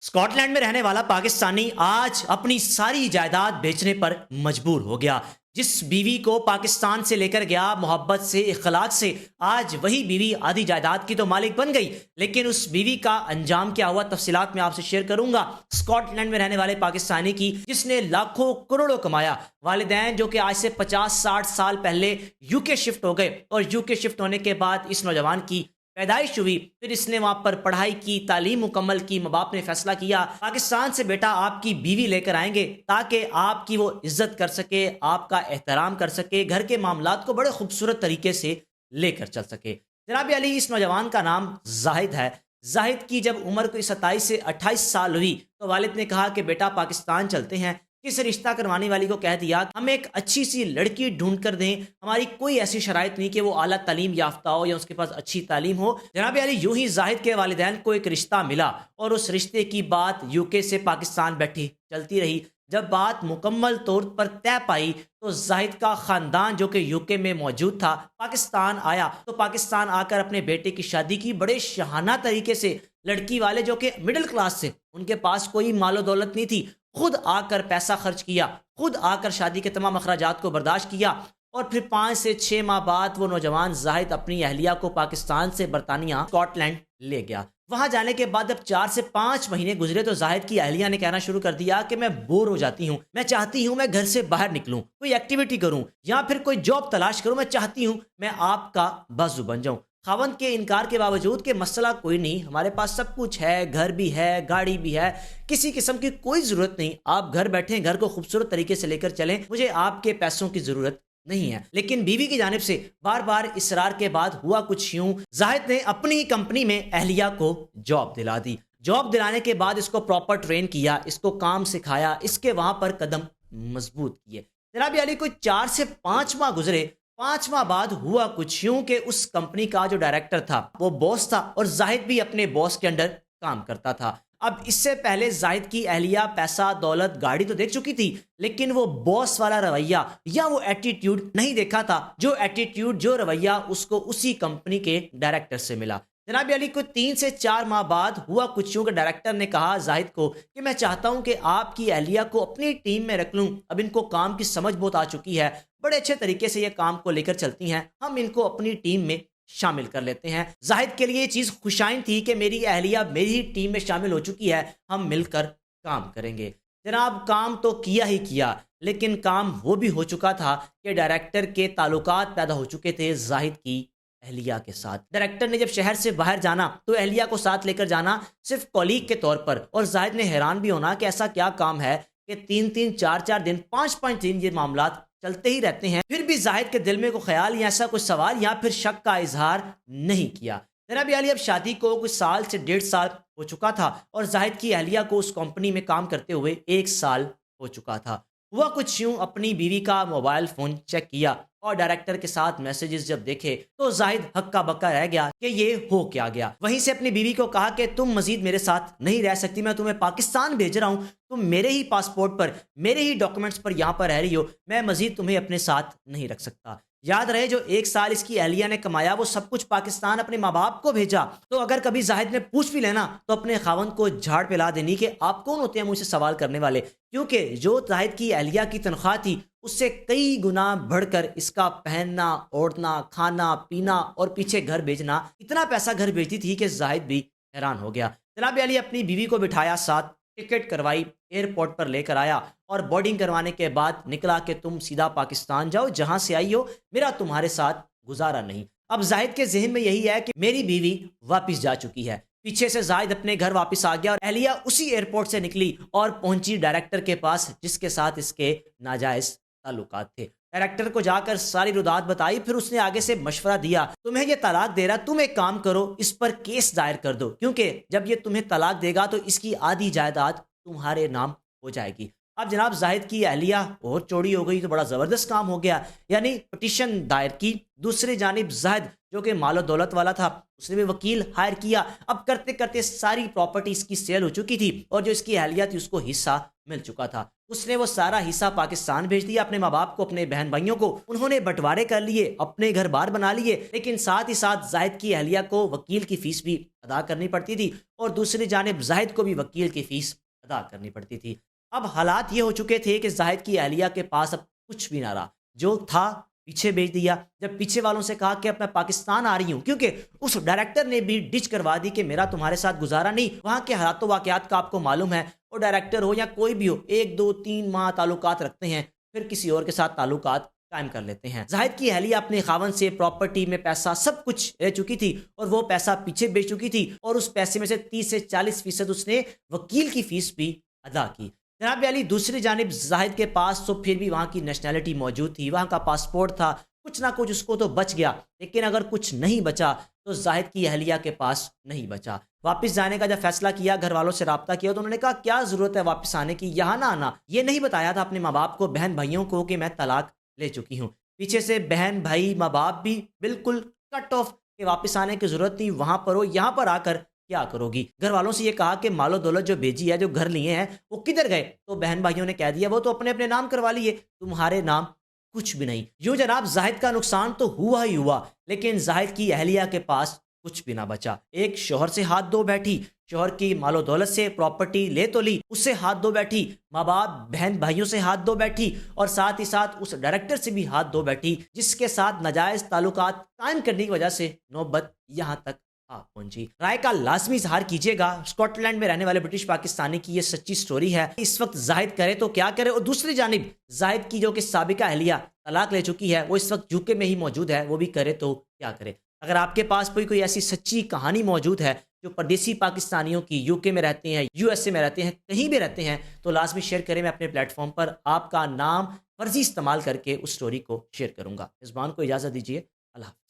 Scott land میں رہنے والا پاکستانی آج اپنی ساری جائیداد بیچنے پر مجبور ہو گیا۔ جس بیوی کو پاکستان سے لے کر گیا محبت سے، اخلاق سے، آج وہی بیوی آدھی جائیداد کی تو مالک بن گئی، لیکن اس بیوی کا انجام کیا ہوا تفصیلات میں آپ سے شیئر کروں گا۔ اسکاٹ لینڈ میں رہنے والے پاکستانی کی جس نے لاکھوں کروڑوں کمایا، والدین جو کہ آج سے 50-60 سال پہلے یو کے شفٹ ہو گئے، اور یو کے شفٹ ہونے کے بعد اس نوجوان کی پیدائش ہوئی، پھر اس نے وہاں پر پڑھائی کی، تعلیم مکمل کی، ماں باپ نے فیصلہ کیا پاکستان سے بیٹا آپ کی بیوی لے کر آئیں گے تاکہ آپ کی وہ عزت کر سکے، آپ کا احترام کر سکے، گھر کے معاملات کو بڑے خوبصورت طریقے سے لے کر چل سکے۔ جناب علی، اس نوجوان کا نام زاہد ہے۔ زاہد کی جب عمر کوئی 27 سے 28 سال ہوئی تو والد نے کہا کہ بیٹا پاکستان چلتے ہیں۔ کس رشتہ کروانے والی کو کہہ دیا ہمیں ایک اچھی سی لڑکی ڈھونڈ کر دیں، ہماری کوئی ایسی شرائط نہیں کہ وہ اعلیٰ تعلیم یافتہ ہو یا اس کے پاس اچھی تعلیم ہو۔ جناب علی، یوں ہی زاہد کے والدین کو ایک رشتہ ملا اور اس رشتے کی بات یو کے سے پاکستان بیٹھی چلتی رہی۔ جب بات مکمل طور پر طے پائی تو زاہد کا خاندان جو کہ یو کے میں موجود تھا پاکستان آیا، تو پاکستان آ کر اپنے بیٹے کی شادی کی بڑے شاہانہ طریقے سے۔ لڑکی والے جو کہ مڈل کلاس سے، ان کے پاس کوئی مال و دولت نہیں تھی، خود آ کر پیسہ خرچ کیا، خود آ کر شادی کے تمام اخراجات کو برداشت کیا، اور پھر 5 سے 6 ماہ بعد وہ نوجوان زاہد اپنی اہلیہ کو پاکستان سے برطانیہ اسکاٹ لینڈ لے گیا۔ وہاں جانے کے بعد جب 4 سے 5 مہینے گزرے تو زاہد کی اہلیہ نے کہنا شروع کر دیا کہ میں بور ہو جاتی ہوں، میں چاہتی ہوں میں گھر سے باہر نکلوں، کوئی ایکٹیویٹی کروں یا پھر کوئی جاب تلاش کروں، میں چاہتی ہوں میں آپ کا بازو بن جاؤں۔ خاوند کے انکار کے باوجود کہ مسئلہ کوئی نہیں، ہمارے پاس سب کچھ ہے، گھر بھی ہے، گاڑی بھی ہے، کسی قسم کی کوئی ضرورت نہیں، آپ گھر بیٹھیں، گھر کو خوبصورت طریقے سے لے کر چلیں، مجھے آپ کے پیسوں کی ضرورت نہیں ہے۔ لیکن بیوی کی جانب سے بار بار اصرار کے بعد ہوا کچھ یوں، زاہد نے اپنی ہی کمپنی میں اہلیہ کو جاب دلا دی۔ جاب دلانے کے بعد اس کو پراپر ٹرین کیا، اس کو کام سکھایا، اس کے وہاں پر قدم مضبوط کیے۔ جناب علی، کوئی 4 سے 5 ماہ گزرے، 5 ماہ بعد ہوا کچھ یوں کہ اس کمپنی کا جو ڈائریکٹر تھا وہ باس تھا اور زاہد بھی اپنے باس کے انڈر کام کرتا تھا۔ اب اس سے پہلے زاہد کی اہلیہ پیسہ، دولت، گاڑی تو دیکھ چکی تھی، لیکن وہ باس والا رویہ یا وہ ایٹیٹیوڈ نہیں دیکھا تھا، جو ایٹیٹیوڈ، جو رویہ اس کو اسی کمپنی کے ڈائریکٹر سے ملا۔ جناب علی، کو 3 سے 4 ماہ بعد ہوا کچھ یوں کہ ڈائریکٹر نے کہا زاہد کو کہ میں چاہتا ہوں کہ آپ کی اہلیہ کو اپنی ٹیم میں رکھ لوں، اب ان کو کام کی سمجھ بہت آ چکی ہے، بڑے اچھے طریقے سے یہ کام کو لے کر چلتی ہیں، ہم ان کو اپنی ٹیم میں شامل کر لیتے ہیں۔ زاہد کے لیے یہ چیز خوشائن تھی کہ میری اہلیہ میری ہی ٹیم میں شامل ہو چکی ہے، ہم مل کر کام کریں گے۔ جناب، کام تو کیا ہی کیا، لیکن کام وہ بھی ہو چکا تھا کہ ڈائریکٹر کے تعلقات پیدا ہو چکے تھے زاہد کی اہلیہ کے ساتھ۔ ڈائریکٹر نے جب شہر سے باہر جانا تو اہلیہ کو ساتھ لے کر جانا صرف کولیگ کے طور پر، اور زاہد نے حیران بھی ہونا کہ ایسا کیا کام ہے کہ 3-3، 4-4 دن، 5-5 دن یہ معاملات چلتے ہی رہتے ہیں، پھر بھی زاہد کے دل میں کوئی خیال یا ایسا کوئی سوال یا پھر شک کا اظہار نہیں کیا۔ جناب علی، اب شادی کو کچھ سال سے 1.5 سال ہو چکا تھا اور زاہد کی اہلیہ کو اس کمپنی میں کام کرتے ہوئے 1 سال ہو چکا تھا۔ ہوا کچھ یوں، اپنی بیوی کا موبائل فون چیک کیا اور ڈائریکٹر کے ساتھ میسیجز جب دیکھے تو زاہد ہکا بکا رہ گیا کہ یہ ہو کیا گیا۔ وہیں سے اپنی بیوی کو کہا کہ تم مزید میرے ساتھ نہیں رہ سکتی، میں تمہیں پاکستان بھیج رہا ہوں، تم میرے ہی پاسپورٹ پر، میرے ہی ڈاکومنٹس پر یہاں پر رہ رہی ہو، میں مزید تمہیں اپنے ساتھ نہیں رکھ سکتا۔ یاد رہے، جو 1 سال اس کی اہلیہ نے کمایا وہ سب کچھ پاکستان اپنے ماں باپ کو بھیجا۔ تو اگر کبھی زاہد نے پوچھ بھی لینا تو اپنے خاوند کو جھاڑ پلا دینی کہ آپ کون ہوتے ہیں مجھ سے سوال کرنے والے، کیونکہ جو زاہد کی اہلیہ کی تنخواہ تھی اس سے کئی گنا بڑھ کر اس کا پہننا، اوڑھنا، کھانا پینا اور پیچھے گھر بھیجنا، اتنا پیسہ گھر بھیجتی تھی کہ زاہد بھی حیران ہو گیا۔ جناب علی، اپنی بیوی کو بٹھایا ساتھ، ٹکٹ کروائی، ایئرپورٹ پر لے کر آیا اور بورڈنگ کروانے کے بعد نکلا کہ تم سیدھا پاکستان جاؤ، جہاں سے آئی ہو، میرا تمہارے ساتھ گزارا نہیں۔ اب زاہد کے ذہن میں یہی ہے کہ میری بیوی واپس جا چکی ہے۔ پیچھے سے زاہد اپنے گھر واپس آ گیا اور اہلیہ اسی ایئرپورٹ سے نکلی اور پہنچی ڈائریکٹر کے پاس جس کے ساتھ اس کے ناجائز تعلقات تھے۔ ڈائریکٹر کو جا کر ساری رودات بتائی، پھر اس نے آگے سے مشورہ دیا، تمہیں یہ طلاق دے رہا، تم ایک کام کرو، اس پر کیس دائر کر دو، کیونکہ جب یہ تمہیں طلاق دے گا تو اس کی آدھی جائیداد تمہارے نام ہو جائے گی۔ اب جناب زاہد کی اہلیہ اور چوڑی ہو گئی تو بڑا زبردست کام ہو گیا، یعنی پٹیشن دائر کی، دوسری جانب زاہد جو کہ مال و دولت والا تھا اس نے بھی وکیل ہائر کیا، اب کرتے کرتے ساری پراپرٹی اس کی سیل ہو چکی تھی اور جو اس کی اہلیہ تھی اس کو حصہ مل چکا تھا، اس نے وہ سارا حصہ پاکستان بھیج دیا اپنے ماں باپ کو، اپنے بہن بھائیوں کو، انہوں نے بٹوارے کر لیے، اپنے گھر بار بنا لیے، لیکن ساتھ ہی ساتھ زاہد کی اہلیہ کو وکیل کی فیس بھی ادا کرنی پڑتی تھی اور دوسری جانب زاہد کو بھی وکیل کی فیس ادا کرنی پڑتی تھی۔ اب حالات یہ ہو چکے تھے کہ زاہد کی اہلیہ کے پاس اب کچھ بھی نہ رہا، جو تھا پیچھے بھیج دیا، جب پیچھے والوں سے کہا کہ اب میں پاکستان آ رہی ہوں، کیونکہ اس ڈائریکٹر نے بھی ڈچ کروا دی کہ میرا تمہارے ساتھ گزارا نہیں، وہاں کے حالات و واقعات کا آپ کو معلوم ہے، اور ڈائریکٹر ہو یا کوئی بھی ہو 1 2 3 ماہ تعلقات رکھتے ہیں پھر کسی اور کے ساتھ تعلقات قائم کر لیتے ہیں۔ زاہد کی اہلیہ اپنے خاوند سے پراپرٹی میں پیسہ سب کچھ لے چکی تھی اور وہ پیسہ پیچھے بیچ چکی تھی، اور اس پیسے میں سے 30 سے 40% اس نے وکیل کی فیس بھی ادا کی۔ جناب علی دوسری جانب زاہد کے پاس تو پھر بھی وہاں کی نیشنلٹی موجود تھی، وہاں کا پاسپورٹ تھا، کچھ نہ کچھ اس کو تو بچ گیا، لیکن اگر کچھ نہیں بچا تو زاہد کی اہلیہ کے پاس نہیں بچا۔ واپس جانے کا جب فیصلہ کیا، گھر والوں سے رابطہ کیا تو انہوں نے کہا کیا ضرورت ہے واپس آنے کی، یہاں نہ آنا، یہ نہیں بتایا تھا اپنے ماں باپ کو، بہن بھائیوں کو کہ میں طلاق لے چکی ہوں، پیچھے سے بہن بھائی ماں باپ بھی بالکل کٹ آف کہ واپس آنے کی ضرورت نہیں، وہاں پر ہو، یہاں پر آ کر کیا کرو گی۔ گھر والوں سے یہ کہا کہ مال و دولت جو بھیجی ہے، جو گھر لیے ہیں وہ کدھر گئے، تو بہن بھائیوں نے کہہ دیا وہ تو اپنے اپنے نام کروا لیے، تمہارے نام کچھ بھی نہیں۔ یوں جناب زاہد کا نقصان تو ہوا ہی ہوا، لیکن زاہد کی اہلیہ کے پاس کچھ بھی نہ بچا۔ ایک شوہر سے ہاتھ دھو بیٹھی، شوہر کی مال و دولت سے پراپرٹی لے تو لی، اس سے ہاتھ دھو بیٹھی، ماں باپ بہن بھائیوں سے ہاتھ دھو بیٹھی، اور ساتھ ہی ساتھ اس ڈائریکٹر سے بھی ہاتھ دھو بیٹھی جس کے ساتھ ناجائز تعلقات قائم کرنے کی وجہ سے نوبت یہاں تک پہنچی۔ رائے کا لازمی اظہار کیجیے گا۔ اسکاٹ لینڈ میں رہنے والے برٹش پاکستانی کی یہ سچی سٹوری ہے۔ اس وقت زاہد کرے تو کیا کرے، اور دوسری جانب زاہد کی جو کہ سابقہ اہلیہ طلاق لے چکی ہے، وہ اس وقت یوکے میں ہی موجود ہے، وہ بھی کرے تو کیا کرے۔ اگر آپ کے پاس کوئی ایسی سچی کہانی موجود ہے جو پردیسی پاکستانیوں کی، یوکے میں رہتے ہیں، یو ایس اے میں رہتے ہیں، کہیں بھی رہتے ہیں، تو لازمی شیئر کریں۔ میں اپنے پلیٹ فارم پر آپ کا نام فرضی استعمال کر کے اس سٹوری کو شیئر کروں گا۔ اس بان کو اجازت دیجیے، اللہ حافظ۔